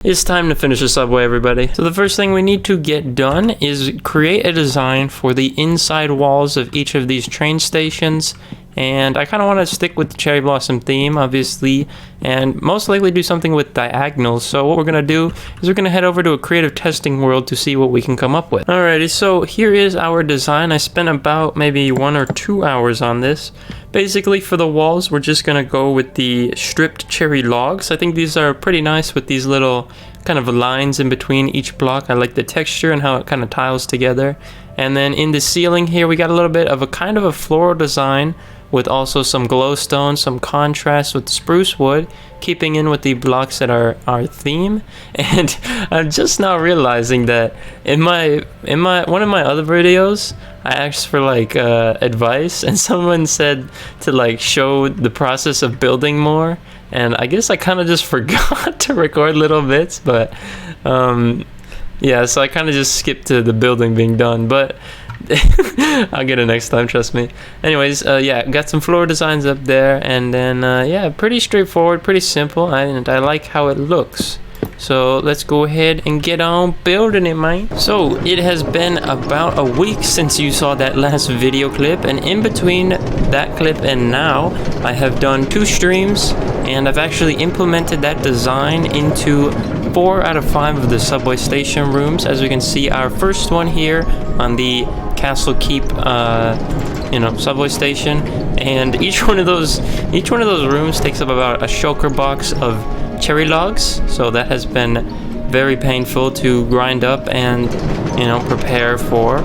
It's time to finish the subway, everybody. So the first thing we need to get done is create a design for the inside walls of each of these train stations. And I kind of want to stick with the cherry blossom theme, obviously, and most likely do something with diagonals. So what we're going to do is we're going to head over to a creative testing world to see what we can come up with. Alrighty, so here is our design. I spent about maybe 1 or 2 hours on this. Basically, for the walls, we're just going to go with the stripped cherry logs. I think these are pretty nice with these little kind of lines in between each block. I like the texture and how it kind of tiles together. And then in the ceiling here, we got a little bit of a kind of a floral design with also some glowstone, some contrast with spruce wood, keeping in with the blocks that are our theme. And I'm just now realizing that in one of my other videos, I asked for like advice, and someone said to like show the process of building more, and I guess I kind of just forgot to record little bits, but yeah, so I kind of just skipped to the building being done, but I'll get it next time, trust me. Anyways, yeah, got some floor designs up there, and then yeah, pretty straightforward, pretty simple, and I like how it looks. So let's go ahead and get on building it, man. So it has been about a week since you saw that last video clip, and in between that clip and now, I have done 2 streams, and I've actually implemented that design into 4 out of 5 of the subway station rooms. As we can see, our first one here on the Castle Keep subway station, and each one of those rooms takes up about a shulker box of cherry logs, so that has been very painful to grind up and prepare for.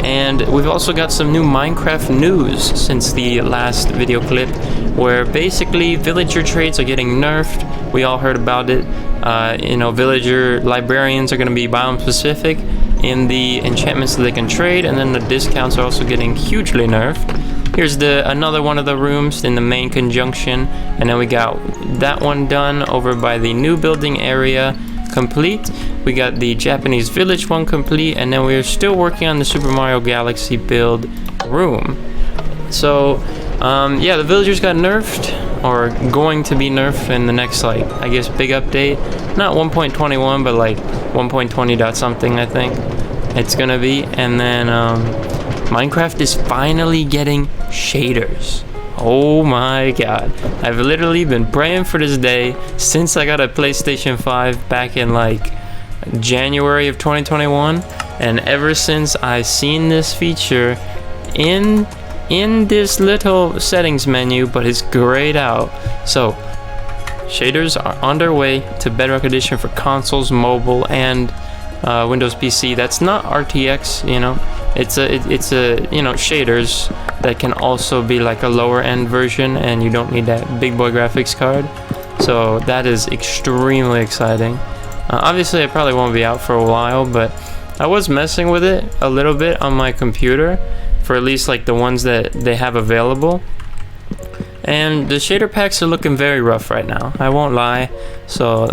And we've also got some new Minecraft news since the last video clip, where basically villager traits are getting nerfed. We all heard about it. Villager librarians are going to be biome specific in the enchantments that they can trade, and then the discounts are also getting hugely nerfed. Here's another one of the rooms in the main conjunction, and then we got that one done over by the new building area complete. We got the Japanese village one complete, and then we're still working on the Super Mario Galaxy build room. So yeah, the villagers got nerfed, or going to be nerfed in the next, like, I guess, big update. Not 1.21, but like 1.20 dot something, I think it's gonna be. And then Minecraft is finally getting shaders. Oh my god. I've literally been praying for this day since I got a PlayStation 5 back in like January of 2021, and ever since I seen this feature in this little settings menu, but it's grayed out. So shaders are on their way to Bedrock Edition for consoles, mobile, and Windows PC. That's not RTX, it's a shaders that can also be like a lower end version, and you don't need that big boy graphics card. So that is extremely exciting. Obviously, it probably won't be out for a while, but I was messing with it a little bit on my computer for at least like the ones that they have available. And the shader packs are looking very rough right now, I won't lie. So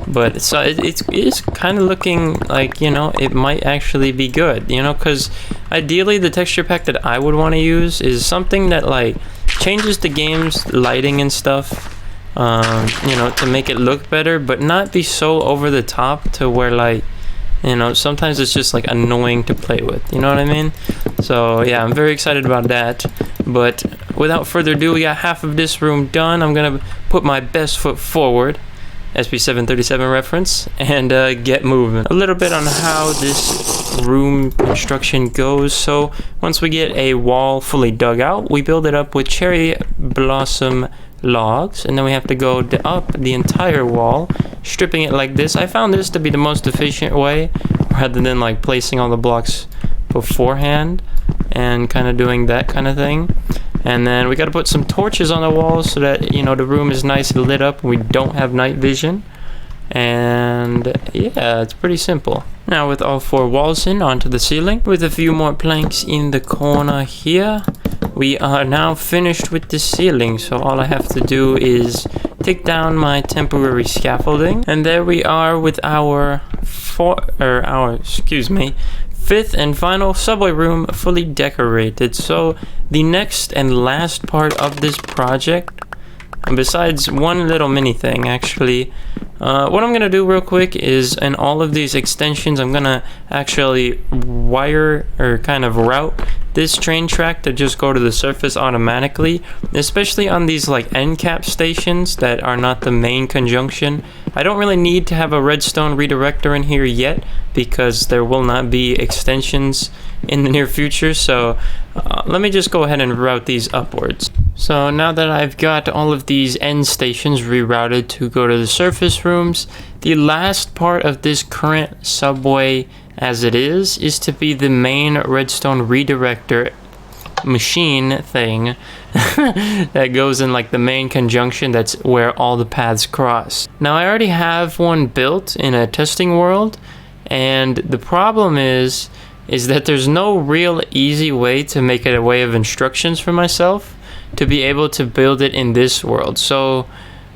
but it's kind of looking like it might actually be good, because ideally the texture pack that I would want to use is something that like changes the game's lighting and stuff, to make it look better, but not be so over the top to where like sometimes it's just like annoying to play with, you know what I mean? So yeah, I'm very excited about that. But without further ado, we got half of this room done. I'm gonna put my best foot forward, SP737 reference, and get moving. A little bit on how this room construction goes. So once we get a wall fully dug out, we build it up with cherry blossom logs, and then we have to go up the entire wall, stripping it like this. I found this to be the most efficient way, rather than like placing all the blocks beforehand and kind of doing that kind of thing. And then we got to put some torches on the walls so that the room is nice and lit up and we don't have night vision. And yeah, it's pretty simple. Now with all 4 walls in, onto the ceiling with a few more planks in the corner here, we are now finished with the ceiling. So all I have to do is take down my temporary scaffolding, and there we are with our 5th and final subway room fully decorated. So the next and last part of this project besides one little mini thing actually. What I'm gonna do real quick is in all of these extensions I'm gonna actually wire or kind of route this train track to just go to the surface automatically, especially on these like end cap stations that are not the main conjunction. I don't really need to have a redstone redirector in here yet because there will not be extensions in the near future, so let me just go ahead and route these upwards. So now that I've got all of these end stations rerouted to go to the surface rooms, the last part of this current subway as it is to be the main redstone redirector machine thing that goes in like the main conjunction. That's where all the paths cross. Now I already have one built in a testing world, and the problem is that there's no real easy way to make it a way of instructions for myself to be able to build it in this world. So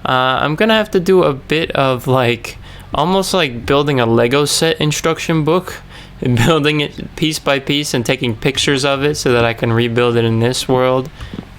I'm gonna have to do a bit of like almost like building a Lego set instruction book and building it piece by piece and taking pictures of it so that I can rebuild it in this world.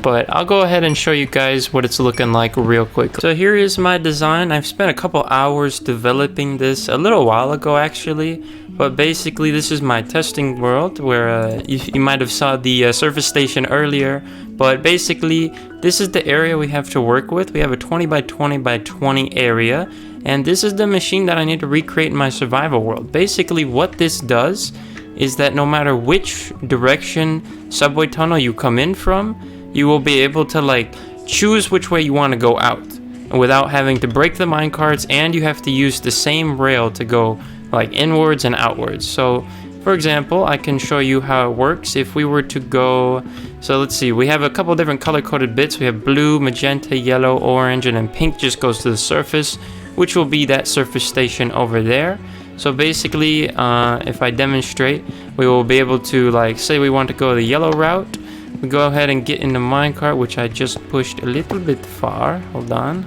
But I'll go ahead and show you guys what it's looking like real quick. So here is my design. I've spent a couple hours developing this a little while ago actually, but basically this is my testing world where you might have saw the surface station earlier, but basically this is the area we have to work with. We have a 20 by 20 by 20 area, and this is the machine that I need to recreate in my survival world. Basically what this does is that no matter which direction subway tunnel you come in from, you will be able to like choose which way you want to go out without having to break the minecarts, and you have to use the same rail to go like inwards and outwards. So for example, I can show you how it works. If we were to go, so let's see, we have a couple different color coded bits. We have blue, magenta, yellow, orange, and then pink just goes to the surface, which will be that surface station over there. So basically if I demonstrate, we will be able to like say we want to go the yellow route. We go ahead and get in the minecart, which I just pushed a little bit far. Hold on.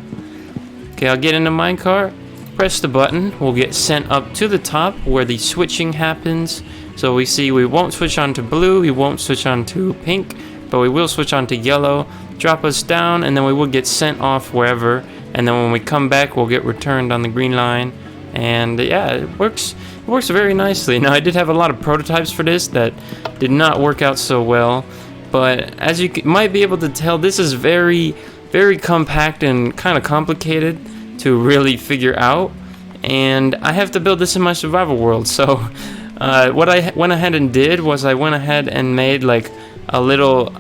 Okay, I'll get in the minecart, press the button, we'll get sent up to the top where the switching happens. So we see we won't switch on to blue, we won't switch on to pink, but we will switch on to yellow, drop us down, and then we will get sent off wherever. And then when we come back, we'll get returned on the green line. And yeah, it works very nicely. Now I did have a lot of prototypes for this that did not work out so well. But as you might be able to tell, this is very, very compact and kind of complicated to really figure out. And I have to build this in my survival world. So what I went ahead and did was I went ahead and made like a little,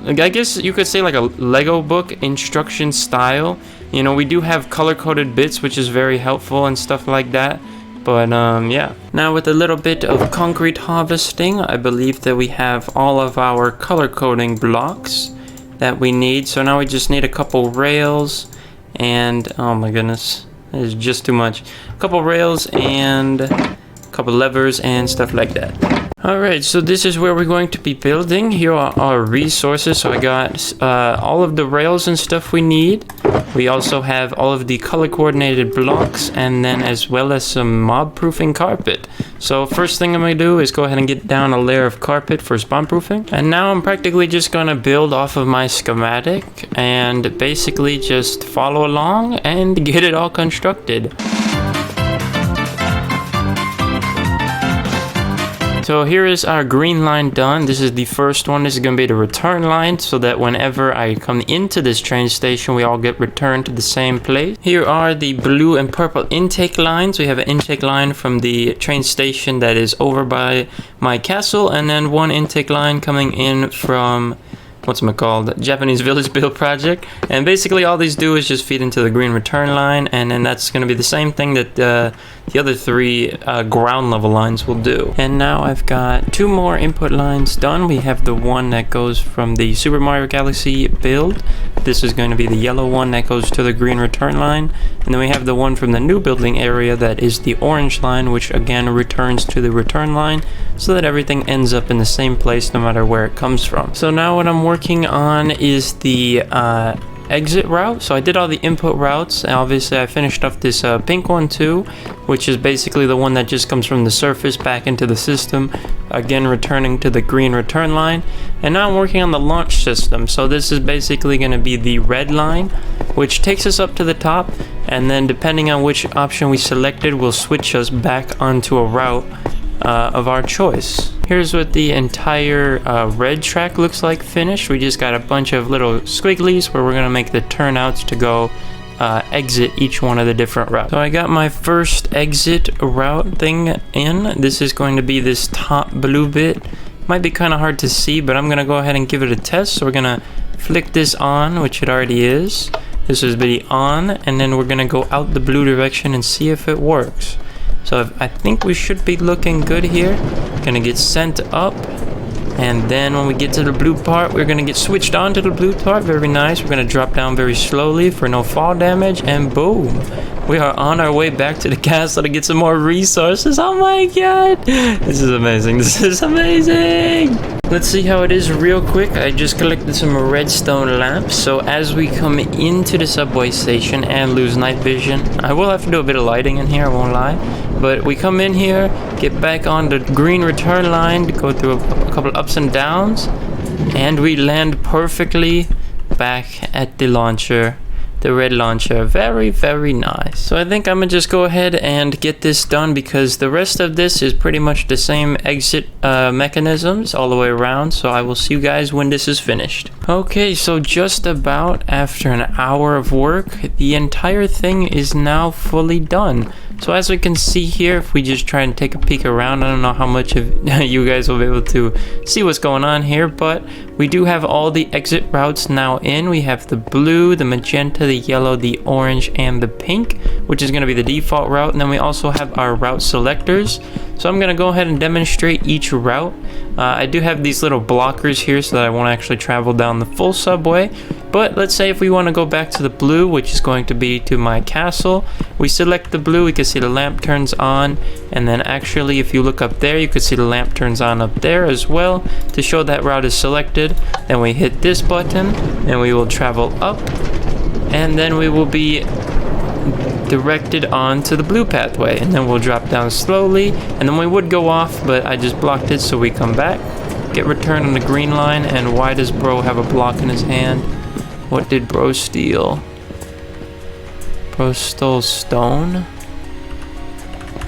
I guess you could say like a Lego book instruction style. You know, we do have color-coded bits, which is very helpful and stuff like that. But yeah. Now with a little bit of concrete harvesting, I believe that we have all of our color coding blocks that we need. So now we just need a couple rails and, oh my goodness, it's just too much. A couple rails and a couple levers and stuff like that. Alright, so this is where we're going to be building. Here are our resources. So I got all of the rails and stuff we need. We also have all of the color coordinated blocks, and then as well as some mob proofing carpet. So first thing I'm going to do is go ahead and get down a layer of carpet for spawn proofing. And now I'm practically just going to build off of my schematic and basically just follow along and get it all constructed. So here is our green line done. This is the first one. This is going to be the return line, so that whenever I come into this train station, we all get returned to the same place. Here are the blue and purple intake lines. We have an intake line from the train station that is over by my castle, and then one intake line coming in from Japanese Village Build Project. And basically all these do is just feed into the green return line, and then that's going to be the same thing that the other three ground level lines will do. And now I've got two more input lines done. We have the one that goes from the Super Mario Galaxy build. This is going to be the yellow one that goes to the green return line. And then we have the one from the new building area that is the orange line, which again returns to the return line, so that everything ends up in the same place no matter where it comes from. So now what I'm working on is the exit route. So I did all the input routes, and obviously I finished off this pink one too, which is basically the one that just comes from the surface back into the system, again returning to the green return line. And now I'm working on the launch system. So this is basically going to be the red line, which takes us up to the top, and then depending on which option we selected will switch us back onto a route of our choice. Here's what the entire red track looks like finished. We just got a bunch of little squigglies where we're going to make the turnouts to go exit each one of the different routes. So I got my first exit route thing in. This is going to be this top blue bit. Might be kind of hard to see, but I'm going to go ahead and give it a test. So we're going to flick this on, which it already is. This is the on, and then we're going to go out the blue direction and see if it works. So I think we should be looking good here. Gonna get sent up, and then when we get to the blue part, we're gonna get switched on to the blue part. Very nice. We're gonna drop down very slowly for no fall damage, and boom, we are on our way back to the castle to get some more resources. Oh my god, this is amazing. This is amazing. Let's see how it is real quick. I just collected some redstone lamps. So as we come into the subway station and lose night vision, I will have to do a bit of lighting in here, I won't lie. But we come in here, get back on the green return line, go through a couple ups and downs, and we land perfectly back at the launcher. The red launcher. Very, very nice. So I think I'm gonna just go ahead and get this done, because the rest of this is pretty much the same exit mechanisms all the way around. So I will see you guys when this is finished. Okay, so just about after an hour of work, the entire thing is now fully done. So as we can see here, if we just try and take a peek around, I don't know how much of you guys will be able to see what's going on here, but we do have all the exit routes now in. We have the blue, the magenta, the yellow, the orange, and the pink, which is going to be the default route. And then we also have our route selectors. So I'm going to go ahead and demonstrate each route. I do have these little blockers here so that I won't actually travel down the full subway. But let's say if we want to go back to the blue, which is going to be to my castle, we select the blue, we can see the lamp turns on, and then actually if you look up there, you can see the lamp turns on up there as well to show that route is selected. Then we hit this button and we will travel up, and then we will be directed on to the blue pathway, and then we'll drop down slowly, and then we would go off, but I just blocked it, so we come back, get returned on the green line. And why does bro have a block in his hand? What did bro steal? Bro stole stone?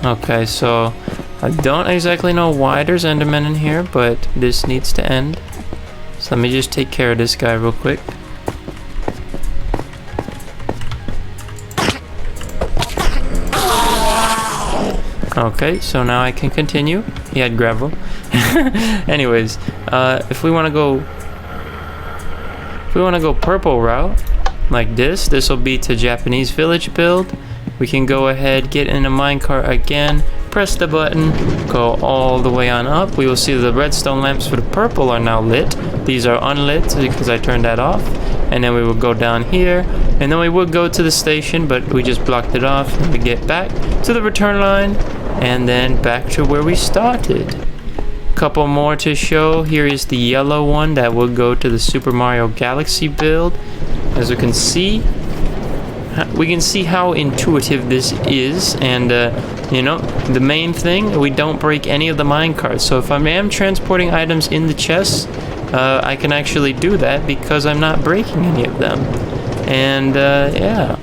Okay, so I don't exactly know why there's endermen in here, but this needs to end. So let me just take care of this guy real quick. Okay, so now I can continue. He had gravel. Anyways, if we want to go purple route like this will be to Japanese village build. We can go ahead, get in a minecart again, press the button, go all the way on up. We will see the redstone lamps for the purple are now lit. These are unlit because I turned that off. And then we will go down here, and then we would go to the station, but we just blocked it off. And we get back to the return line, and then back to where we started. Couple more to show. Here is the yellow one that will go to the Super Mario Galaxy build. As we can see how intuitive this is, and you know, the main thing, we don't break any of the minecarts. So if I am transporting items in the chests, I can actually do that because I'm not breaking any of them. And yeah,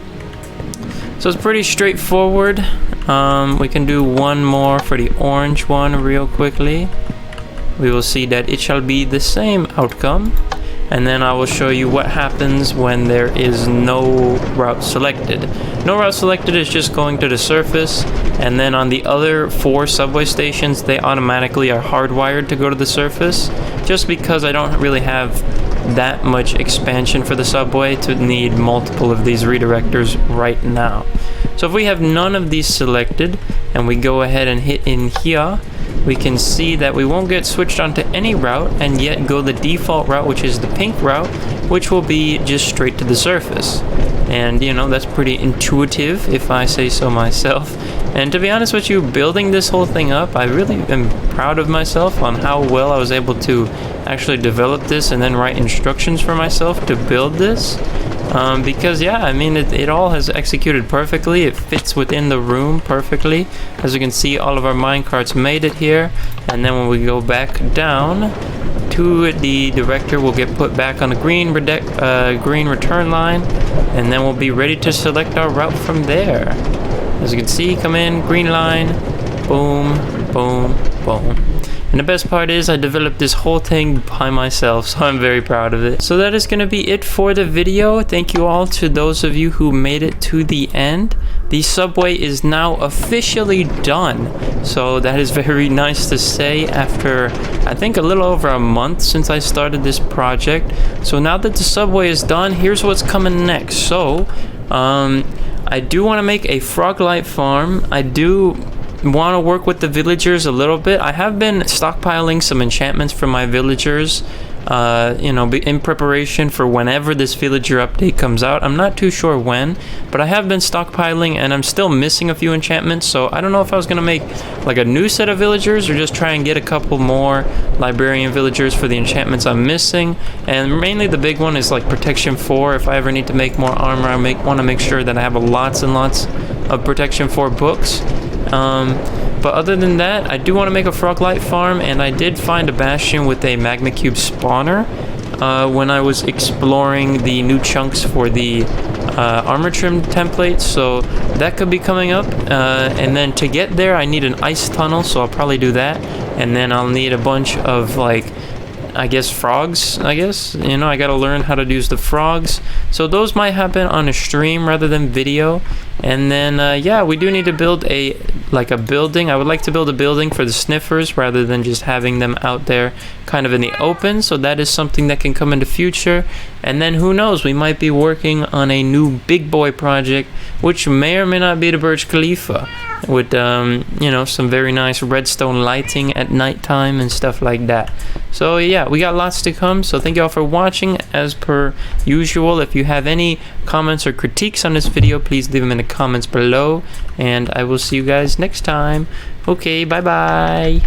so it's pretty straightforward. We can do one more for the orange one real quickly. We will see that it shall be the same outcome, and then I will show you what happens when there is no route selected. No route selected is just going to the surface, and then on the other 4 subway stations, they automatically are hardwired to go to the surface, just because I don't really have that much expansion for the subway to need multiple of these redirectors right now. So if we have none of these selected, and we go ahead and hit in here, we can see that we won't get switched onto any route, and yet go the default route, which is the pink route, which will be just straight to the surface. And you know, that's pretty intuitive if I say so myself. And to be honest with you, building this whole thing up, I really am proud of myself on how well I was able to actually develop this and then write instructions for myself to build this. Because yeah, I mean, it all has executed perfectly. It fits within the room perfectly. As you can see, all of our minecarts made it here. And then when we go back down, to the director will get put back on the green return line, and then we'll be ready to select our route from there. As you can see, come in, green line, boom, boom, boom. And the best part is I developed this whole thing by myself, so I'm very proud of it. So that is going to be it for the video. Thank you all to those of you who made it to the end. The subway is now officially done. So that is very nice to say after, I think, a little over a month since I started this project. So now that the subway is done, here's what's coming next. So, I do want to make a frog light farm. I do want to work with the villagers a little bit. I have been stockpiling some enchantments for my villagers, you know, in preparation for whenever this villager update comes out. I'm not too sure when, but I have been stockpiling, and I'm still missing a few enchantments, so I don't know if I was gonna make like a new set of villagers or just try and get a couple more librarian villagers for the enchantments I'm missing. And mainly the big one is like protection 4. If I ever need to make more armor, I want to make sure that I have lots and lots of protection 4 books. But other than that, I do want to make a frog light farm, and I did find a bastion with a magma cube spawner when I was exploring the new chunks for the armor trim templates, so that could be coming up. And then to get there, I need an ice tunnel, so I'll probably do that. And then I'll need a bunch of, like, I guess frogs, you know, I gotta learn how to use the frogs, so those might happen on a stream rather than video. And then yeah, we do need to build a building. I would like to build a building for the sniffers rather than just having them out there kind of in the open, so that is something that can come in the future. And then who knows, we might be working on a new big boy project, which may or may not be the Burj Khalifa, with you know, some very nice redstone lighting at nighttime and stuff like that. So yeah, we got lots to come, so thank you all for watching. As per usual, if you have any comments or critiques on this video, please leave them in the comments below, and I will see you guys next time. Okay, bye bye.